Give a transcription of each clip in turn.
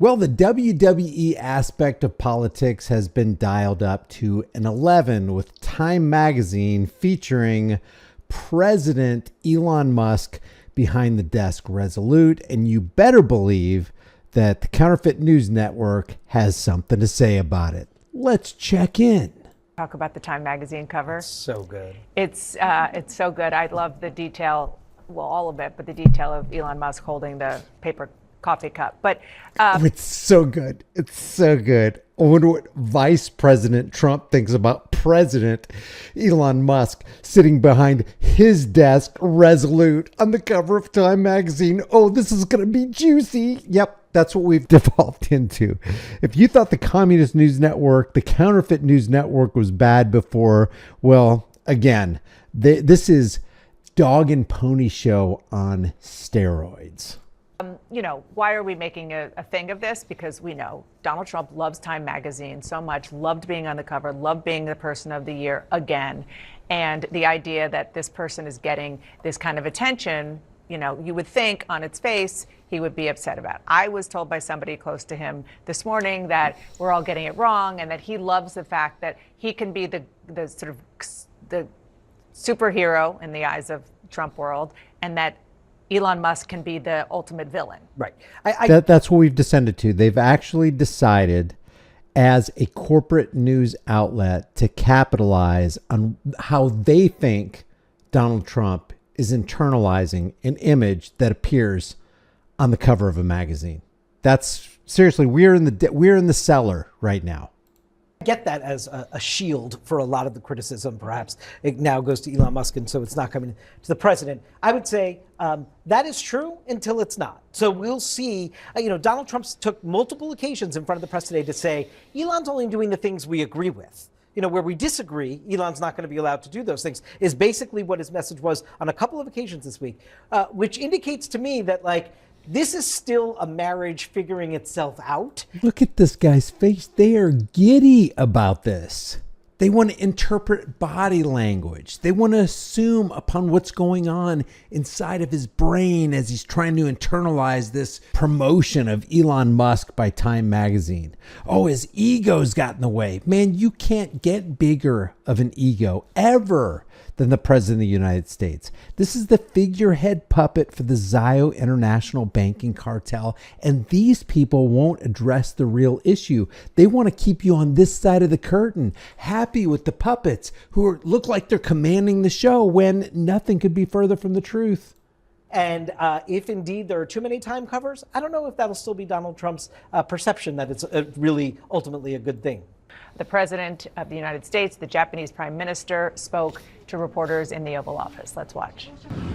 Well, the WWE aspect of politics has been dialed up to an 11 with Time magazine featuring President Elon Musk behind the desk resolute. And you better believe that the Counterfeit News Network has something to say about it. Let's check in. Talk about the Time magazine cover. It's so good. It's so good. I love the detail, well, all of it, but the detail of Elon Musk holding the paper coffee cup. But it's so good. It's so good. I wonder what Vice President Trump thinks about President Elon Musk sitting behind his desk resolute on the cover of Time magazine. Oh, this is going to be juicy. Yep. That's what we've devolved into. If you thought the Communist News Network, the Counterfeit News Network was bad before, well, again, this is dog and pony show on steroids. Why are we making a thing of this? Because we know Donald Trump loves Time magazine so much, loved being on the cover, loved being the person of the year again. And the idea that this person is getting this kind of attention, you would think on its face he would be upset about. I was told by somebody close to him this morning that we're all getting it wrong and that he loves the fact that he can be the sort of the superhero in the eyes of Trump world, and that Elon Musk can be the ultimate villain. Right. That's what we've descended to. They've actually decided as a corporate news outlet to capitalize on how they think Donald Trump is internalizing an image that appears on the cover of a magazine. That's seriously, we're in the cellar right now. Get that as a shield for a lot of the criticism. Perhaps it now goes to Elon Musk, and so it's not coming to the president. I would say that is true until it's not. So we'll see. Donald Trump took multiple occasions in front of the press today to say Elon's only doing the things we agree with. Where we disagree, Elon's not going to be allowed to do those things, is basically what his message was on a couple of occasions this week, which indicates to me that, this is still a marriage figuring itself out. Look at this guy's face. They are giddy about this. They want to interpret body language. They want to assume upon what's going on inside of his brain as he's trying to internalize this promotion of Elon Musk by Time magazine. Oh, his ego's got in the way. Man, you can't get bigger of an ego ever than the President of the United States. This is the figurehead puppet for the Zio International Banking Cartel, and these people won't address the real issue. They want to keep you on this side of the curtain, happy with the puppets who look like they're commanding the show when nothing could be further from the truth. And if indeed there are too many Time covers, I don't know if that'll still be Donald Trump's perception that it's really ultimately a good thing. The President of the United States, the Japanese Prime Minister, spoke to reporters in the Oval Office. Let's watch.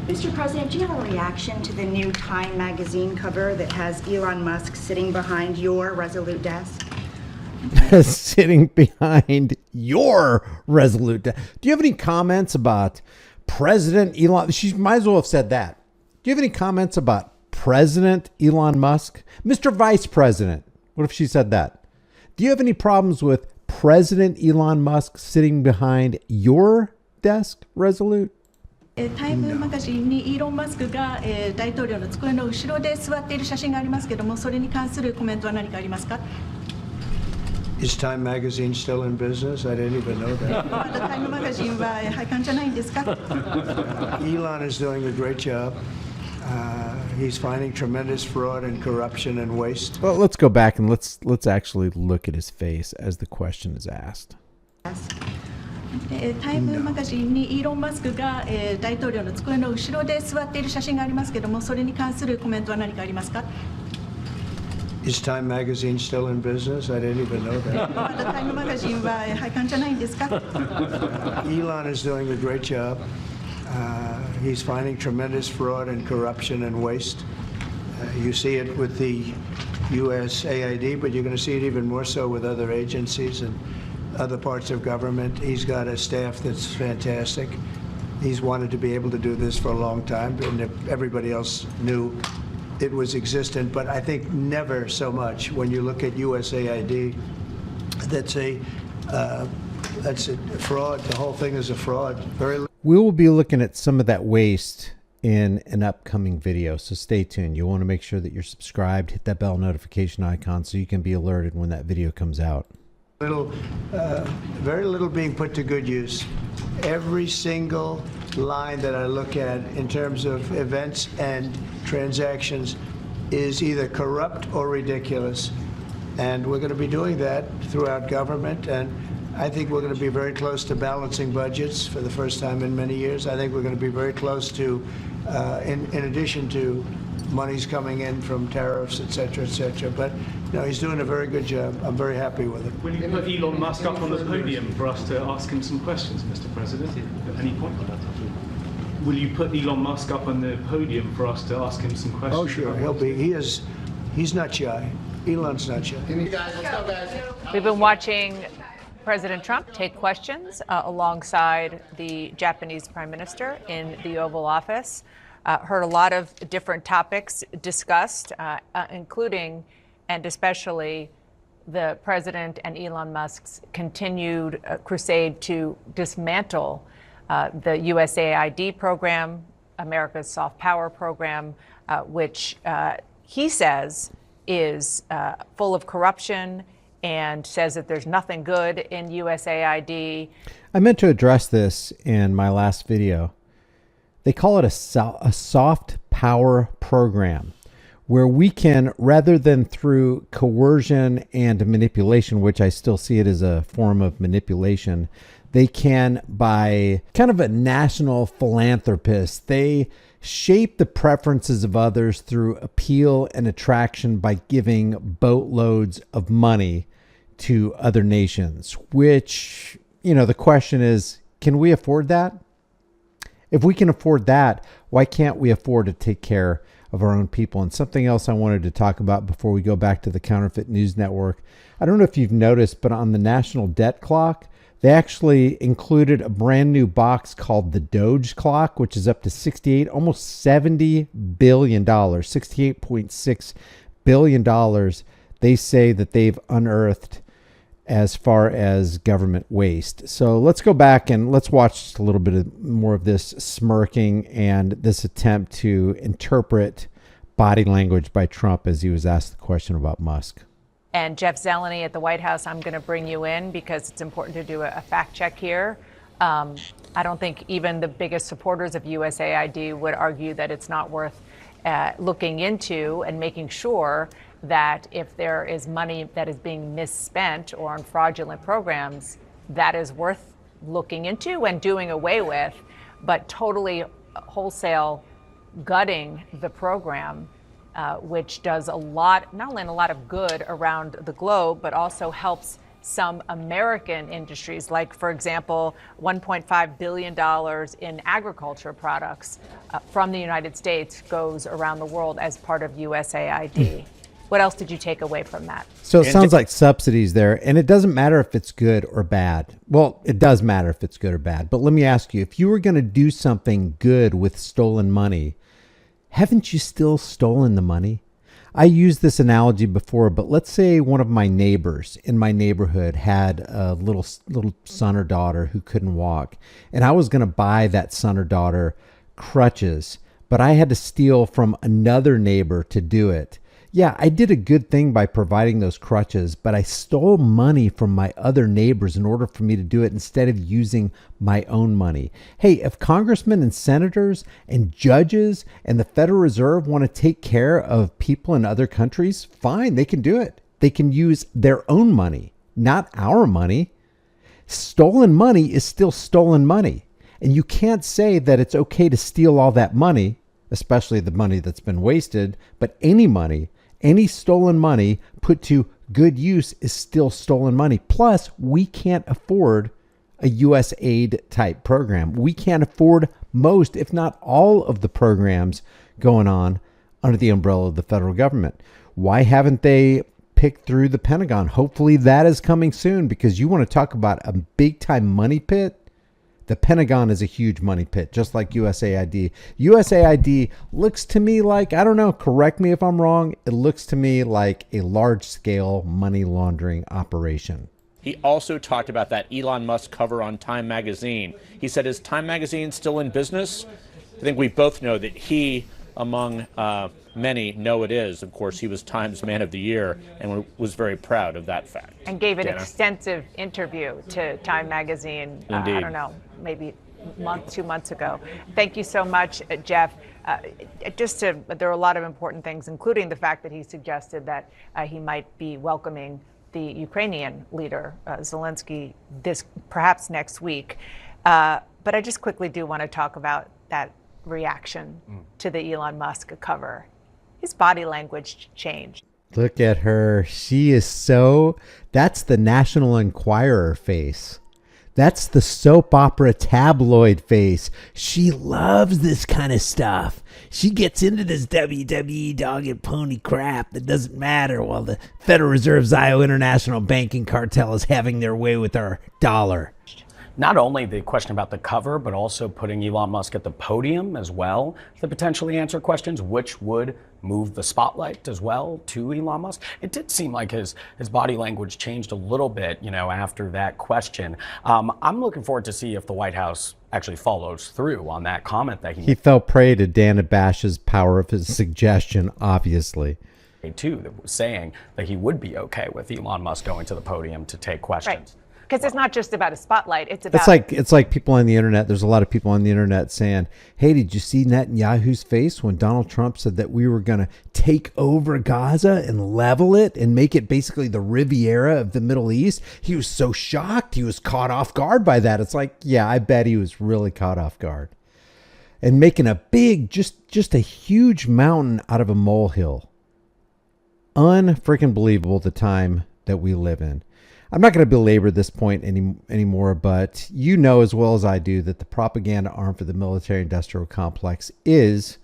Mr. President, do you have a reaction to the new Time magazine cover that has Elon Musk sitting behind your resolute desk? Sitting behind your resolute desk. Do you have any comments about President Elon? She might as well have said that. Do you have any comments about President Elon Musk? Mr. Vice President. What if she said that? Do you have any problems with President Elon Musk sitting behind your desk resolute? タイムマガジンにイーロン・マスクが大統領の机の後ろで座っている写真がありますけども、それに関するコメントは何かありますか? Is Time magazine still in business? I didn't even know that. まだタイムマガジンは廃刊じゃないんですか? Elon is doing a great job. He's finding tremendous fraud and corruption and waste. Well, let's go back and let's actually look at his face as the question is asked. タイムマガジンにイーロン・マスクが大統領の机の後ろで座っている写真がありますけども、それに関するコメントは何かありますか? Is Time magazine still in business? I didn't even know that. まだタイムマガジンは廃刊じゃないんですか? Elon is doing a great job. He's finding tremendous fraud and corruption and waste. You see it with the USAID, but you're going to see it even more so with other agencies and other parts of government. He's got a staff that's fantastic. He's wanted to be able to do this for a long time, and everybody else knew it was existent, but I think never so much when you look at USAID. That's a fraud. The whole thing is a fraud. We will be looking at some of that waste in an upcoming video, so stay tuned. You want to make sure that you're subscribed, hit that bell notification icon so you can be alerted when that video comes out. Very little being put to good use. Every single line that I look at in terms of events and transactions is either corrupt or ridiculous. And we're going to be doing that throughout government. And I think we're going to be very close to balancing budgets for the first time in many years. I think we're going to be very close to, in addition to monies coming in from tariffs, et cetera, et cetera. But he's doing a very good job. I'm very happy with him. Will you put Elon Musk up on the podium for us to ask him some questions, Mr. President, at any point? Will you put Elon Musk up on the podium for us to ask him some questions? Oh, sure. He'll be. He's not shy. Elon's not shy. We've been watching President Trump take questions alongside the Japanese Prime Minister in the Oval Office. Heard a lot of different topics discussed, including and especially the President and Elon Musk's continued crusade to dismantle the USAID program, America's soft power program, which he says is full of corruption and says that there's nothing good in USAID. I meant to address this in my last video. They call it a soft power program, where we can, rather than through coercion and manipulation, which I still see it as a form of manipulation, they can, by kind of a national philanthropist, they shape the preferences of others through appeal and attraction by giving boatloads of money to other nations, which, the question is, can we afford that? If we can afford that, why can't we afford to take care of our own people? And something else I wanted to talk about before we go back to the Counterfeit News Network. I don't know if you've noticed, but on the national debt clock, they actually included a brand new box called the Doge clock, which is up to almost $70 billion, $68.6 billion. They say that they've unearthed as far as government waste. So let's go back and let's watch just a little bit more of this smirking and this attempt to interpret body language by Trump as he was asked the question about Musk. And Jeff Zeleny at the White House, I'm going to bring you in because it's important to do a fact check here. I don't think even the biggest supporters of USAID would argue that it's not worth looking into and making sure that if there is money that is being misspent or on fraudulent programs, that is worth looking into and doing away with. But totally wholesale gutting the program, which does a lot, not only a lot of good around the globe, but also helps some American industries, like, for example, $1.5 billion in agriculture products from the United States goes around the world as part of USAID. What else did you take away from that? So it sounds like subsidies there, and it doesn't matter if it's good or bad. Well, it does matter if it's good or bad, but let me ask you, if you were going to do something good with stolen money, haven't you still stolen the money? I used this analogy before, but let's say one of my neighbors in my neighborhood had a little son or daughter who couldn't walk, and I was going to buy that son or daughter crutches, but I had to steal from another neighbor to do it. Yeah, I did a good thing by providing those crutches, but I stole money from my other neighbors in order for me to do it instead of using my own money. Hey, if congressmen and senators and judges and the Federal Reserve want to take care of people in other countries, fine, they can do it. They can use their own money, not our money. Stolen money is still stolen money. And you can't say that it's okay to steal all that money, especially the money that's been wasted, but any money, any stolen money put to good use is still stolen money. Plus, we can't afford a USAID type program. We can't afford most, if not all, of the programs going on under the umbrella of the federal government. Why haven't they picked through the Pentagon? Hopefully that is coming soon, because you want to talk about a big time money pit. The Pentagon is a huge money pit, just like USAID. USAID looks to me like, I don't know, correct me if I'm wrong, it looks to me like a large-scale money laundering operation. He also talked about that Elon Musk cover on Time magazine. He said, is Time magazine still in business? I think we both know that he, among many, know it is. Of course, he was Times Man of the Year and was very proud of that fact. And gave an Dana? Extensive interview to Time Magazine, I Indeed. don't know, maybe a month, 2 months ago. Thank you so much, Jeff. There are a lot of important things, including the fact that he suggested that he might be welcoming the Ukrainian leader, Zelensky, perhaps next week. But I just quickly do want to talk about that reaction to the Elon Musk cover. His body language changed. Look at her. She is that's the National Enquirer face. That's the soap opera tabloid face. She loves this kind of stuff. She gets into this WWE dog and pony crap that doesn't matter while the Federal Reserve's IO International Banking Cartel is having their way with our dollar. Not only the question about the cover, but also putting Elon Musk at the podium as well to potentially answer questions, which would move the spotlight as well to Elon Musk. It did seem like his body language changed a little bit, after that question. I'm looking forward to see if the White House actually follows through on that comment that he fell prey to Dana Bash's power of his suggestion, obviously. Too, that was saying that he would be okay with Elon Musk going to the podium to take questions. Right. Because it's not just about a spotlight. It's about. It's like people on the internet. There's a lot of people on the internet saying, "Hey, did you see Netanyahu's face when Donald Trump said that we were going to take over Gaza and level it and make it basically the Riviera of the Middle East?" He was so shocked. He was caught off guard by that. It's like, yeah, I bet he was really caught off guard. And making a big, just a huge mountain out of a molehill. Unfreaking believable the time that we live in. I'm not going to belabor this point anymore, but you know as well as I do that the propaganda arm for the military-industrial complex is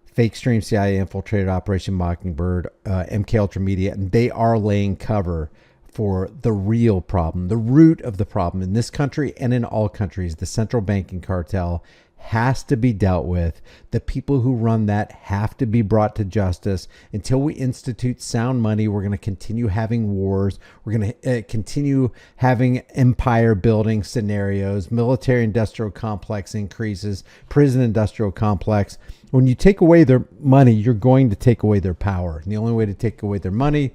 fake stream CIA infiltrated Operation Mockingbird, MK Ultra Media, and they are laying cover for the real problem, the root of the problem in this country and in all countries. The central banking cartel has to be dealt with. The people who run that have to be brought to justice. Until we institute sound money, we're going to continue having wars. We're going to continue having empire building scenarios, military industrial complex increases, prison industrial complex. When you take away their money, you're going to take away their power. And the only way to take away their money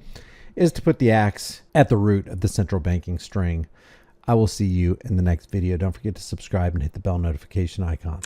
is to put the axe at the root of the central banking string. I will see you in the next video. Don't forget to subscribe and hit the bell notification icon.